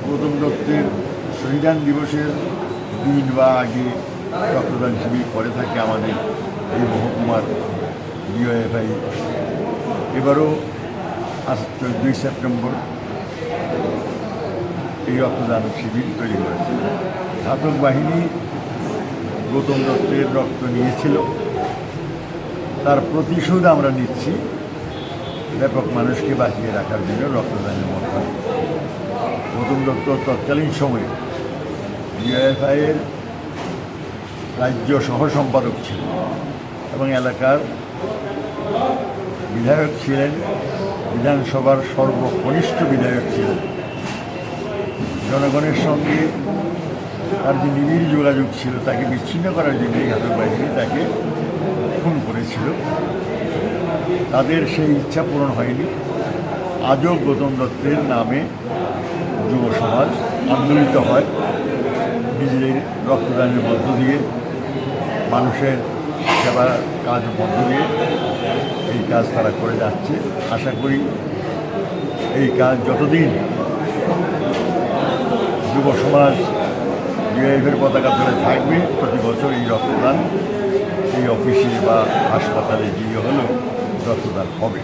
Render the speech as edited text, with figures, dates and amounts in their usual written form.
গৌতম দত্তের শহীদান দিবসের দিন বা আগে রক্তদান শিবির করে থাকে আমাদের এই মহকুমার ডিওএফআই। এবারও আজ 14ই সেপ্টেম্বর এই রক্তদান শিবির তৈরি করেছে। ঘাতক বাহিনী গৌতম দত্তের রক্ত নিয়েছিল, তার প্রতিশোধ আমরা নিচ্ছি ব্যাপক মানুষকে বাঁচিয়ে রাখার জন্য রক্তদানের মাধ্যমে। গৌতম দত্ত তৎকালীন সময়ে ডিওএফআইয়ের রাজ্য সহ সম্পাদক ছিলেন এবং এলাকার বিধায়ক ছিলেন, বিধানসভার সর্বকনিষ্ঠ বিধায়ক ছিলেন। জনগণের সঙ্গে তার যে নিবিড় যোগাযোগ ছিল তাকে বিচ্ছিন্ন করার জন্য ঘাতক বাহিনী তাকে খুন করেছিল। তাদের সেই ইচ্ছা পূরণ হয়নি। আজও গৌতম দত্তের নামে যুব সমাজ আন্দোলিত হয়, নিজেদের রক্তদানের মধ্য দিয়ে, মানুষের সেবার কাজের মধ্য দিয়ে এই কাজ তারা করে যাচ্ছে। আশা করি এই কাজ যতদিন যুব সমাজ ডিওএফআইয়ের পতাকা ধরে থাকবে, প্রতি বছর এই রক্তদান এই অফিসে বা হাসপাতালে গিয়ে হলেও রক্তদান হবে।